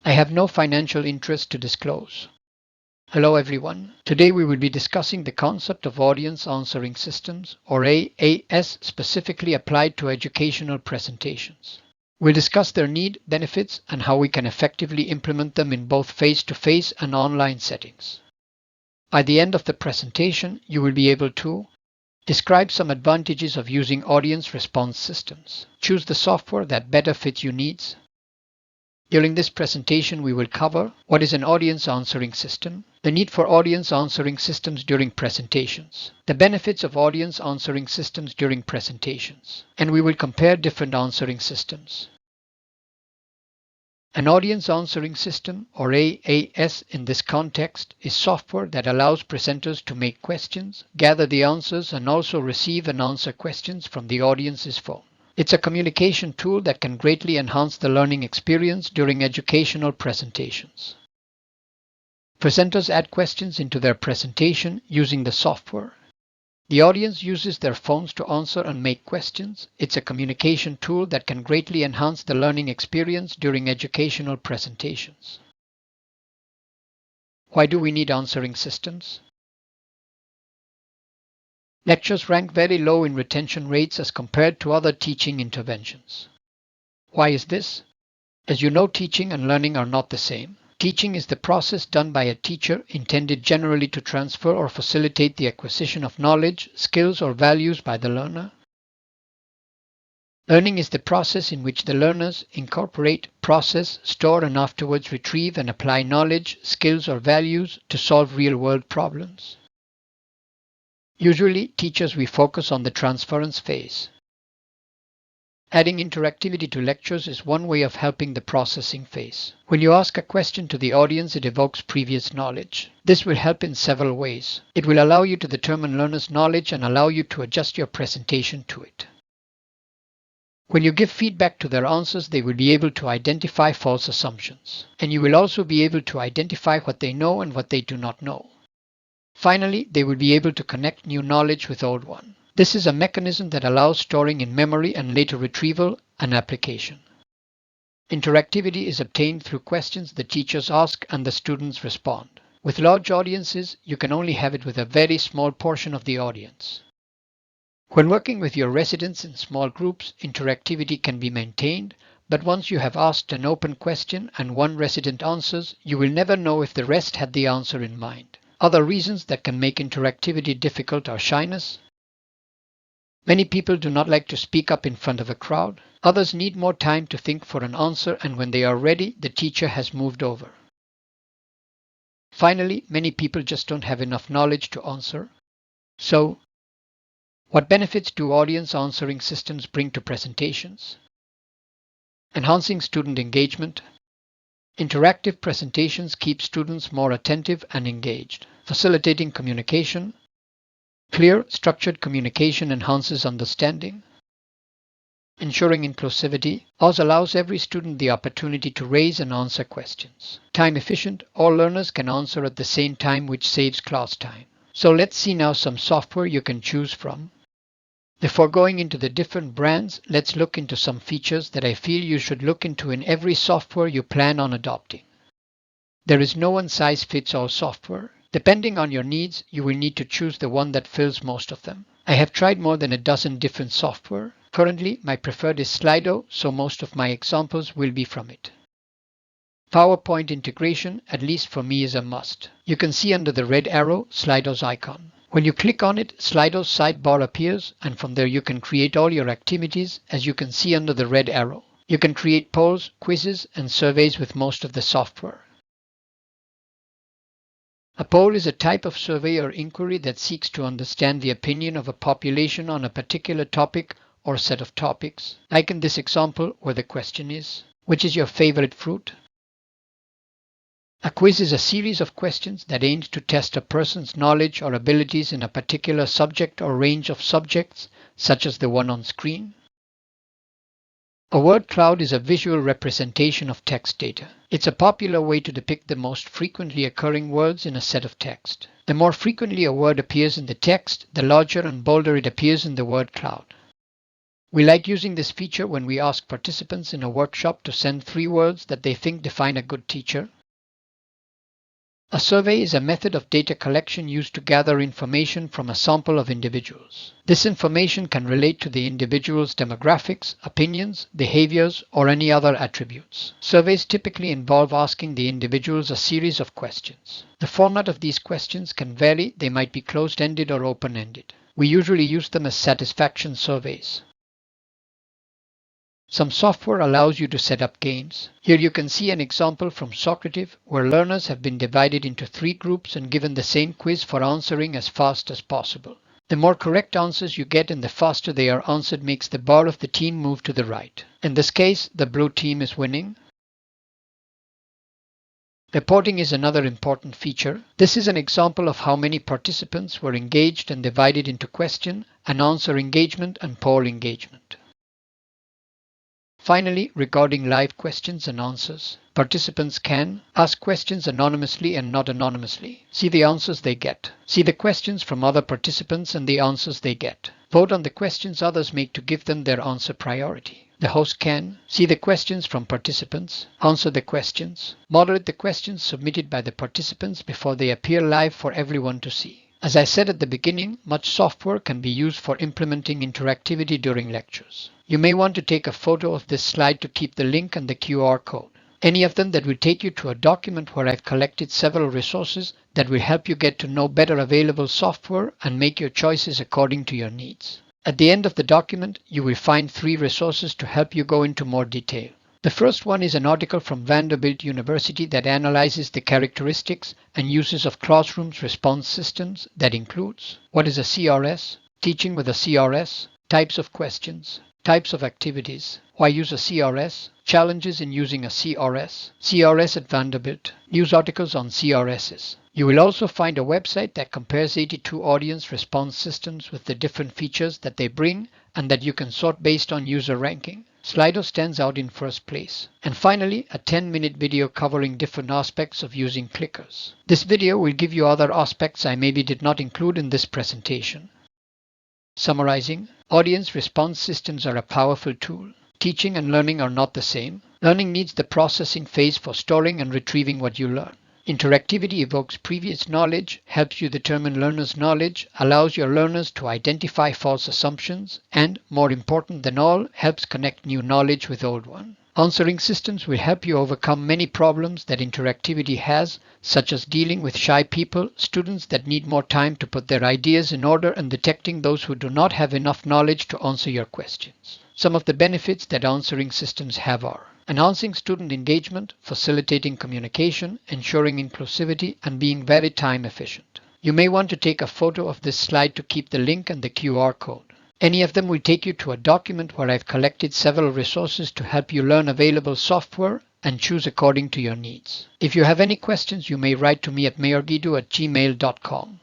I have no financial interest to disclose. Hello everyone. Today we will be discussing the concept of audience answering systems, or AAS, specifically applied to educational presentations. We'll discuss their need, benefits, and how we can effectively implement them in both face-to-face and online settings. By the end of the presentation, you will be able to describe some advantages of using audience response systems, choose the software that better fits your needs. During this presentation, we will cover what is an audience answering system, the need for audience answering systems during presentations, the benefits of audience answering systems during presentations, and we will compare different answering systems. An audience answering system, or AAS in this context, is software that allows presenters to make questions, gather the answers, and also receive and answer questions from the audience's phone. It's a communication tool that can greatly enhance the learning experience during educational presentations. Presenters add questions into their presentation using the software. The audience uses their phones to answer and make questions. It's a communication tool that can greatly enhance the learning experience during educational presentations. Why do we need answering systems? Lectures rank very low in retention rates as compared to other teaching interventions. Why is this? As you know, teaching and learning are not the same. Teaching is the process done by a teacher intended generally to transfer or facilitate the acquisition of knowledge, skills, or values by the learner. Learning is the process in which the learners incorporate, process, store, and afterwards retrieve and apply knowledge, skills, or values to solve real-world problems. Usually, teachers we focus on the transference phase. Adding interactivity to lectures is one way of helping the processing phase. When you ask a question to the audience, it evokes previous knowledge. This will help in several ways. It will allow you to determine learners' knowledge and allow you to adjust your presentation to it. When you give feedback to their answers, they will be able to identify false assumptions. And you will also be able to identify what they know and what they do not know. Finally, they will be able to connect new knowledge with old one. This is a mechanism that allows storing in memory and later retrieval and application. Interactivity is obtained through questions the teachers ask and the students respond. With large audiences, you can only have it with a very small portion of the audience. When working with your residents in small groups, interactivity can be maintained, but once you have asked an open question and one resident answers, you will never know if the rest had the answer in mind. Other reasons that can make interactivity difficult are shyness. Many people do not like to speak up in front of a crowd. Others need more time to think for an answer, and when they are ready, the teacher has moved over. Finally, many people just don't have enough knowledge to answer. So, what benefits do audience answering systems bring to presentations? Enhancing student engagement. Interactive presentations keep students more attentive and engaged. Facilitating communication. Clear, structured communication enhances understanding. Ensuring inclusivity. OZ allows every student the opportunity to raise and answer questions. Time efficient. All learners can answer at the same time, which saves class time. So let's see now some software you can choose from. Before going into the different brands, let's look into some features that I feel you should look into in every software you plan on adopting. There is no one-size-fits-all software. Depending on your needs, you will need to choose the one that fills most of them. I have tried more than a dozen different software. Currently, my preferred is Slido, so most of my examples will be from it. PowerPoint integration, at least for me, is a must. You can see under the red arrow Slido's icon. When you click on it, Slido's sidebar appears, and from there you can create all your activities, as you can see under the red arrow. You can create polls, quizzes, and surveys with most of the software. A poll is a type of survey or inquiry that seeks to understand the opinion of a population on a particular topic or set of topics, like in this example where the question is, which is your favorite fruit? A quiz is a series of questions that aims to test a person's knowledge or abilities in a particular subject or range of subjects, such as the one on screen. A word cloud is a visual representation of text data. It's a popular way to depict the most frequently occurring words in a set of text. The more frequently a word appears in the text, the larger and bolder it appears in the word cloud. We like using this feature when we ask participants in a workshop to send 3 words that they think define a good teacher. A survey is a method of data collection used to gather information from a sample of individuals. This information can relate to the individual's demographics, opinions, behaviors, or any other attributes. Surveys typically involve asking the individuals a series of questions. The format of these questions can vary. They might be closed-ended or open-ended. We usually use them as satisfaction surveys. Some software allows you to set up games. Here you can see an example from Socrative where learners have been divided into 3 groups and given the same quiz for answering as fast as possible. The more correct answers you get and the faster they are answered makes the bar of the team move to the right. In this case, the blue team is winning. Reporting is another important feature. This is an example of how many participants were engaged and divided into question and answer engagement and poll engagement. Finally, regarding live questions and answers, participants can ask questions anonymously and not anonymously. See the answers they get. See the questions from other participants and the answers they get. Vote on the questions others make to give them their answer priority. The host can see the questions from participants, answer the questions, moderate the questions submitted by the participants before they appear live for everyone to see. As I said at the beginning, much software can be used for implementing interactivity during lectures. You may want to take a photo of this slide to keep the link and the QR code. Any of them that will take you to a document where I've collected several resources that will help you get to know better available software and make your choices according to your needs. At the end of the document, you will find 3 resources to help you go into more detail. The first one is an article from Vanderbilt University that analyzes the characteristics and uses of classrooms response systems that includes what is a CRS, teaching with a CRS, types of questions, types of activities, why use a CRS, challenges in using a CRS, CRS at Vanderbilt, news articles on CRSs. You will also find a website that compares 82 audience response systems with the different features that they bring and that you can sort based on user ranking. Slido stands out in first place. And finally, a 10-minute video covering different aspects of using clickers. This video will give you other aspects I maybe did not include in this presentation. Summarizing, audience response systems are a powerful tool. Teaching and learning are not the same. Learning needs the processing phase for storing and retrieving what you learn. Interactivity evokes previous knowledge, helps you determine learners' knowledge, allows your learners to identify false assumptions, and, more important than all, helps connect new knowledge with old one. Answering systems will help you overcome many problems that interactivity has, such as dealing with shy people, students that need more time to put their ideas in order, and detecting those who do not have enough knowledge to answer your questions. Some of the benefits that answering systems have are enhancing student engagement, facilitating communication, ensuring inclusivity, and being very time efficient. You may want to take a photo of this slide to keep the link and the QR code. Any of them will take you to a document where I've collected several resources to help you learn available software and choose according to your needs. If you have any questions, you may write to me at mayorguido@gmail.com.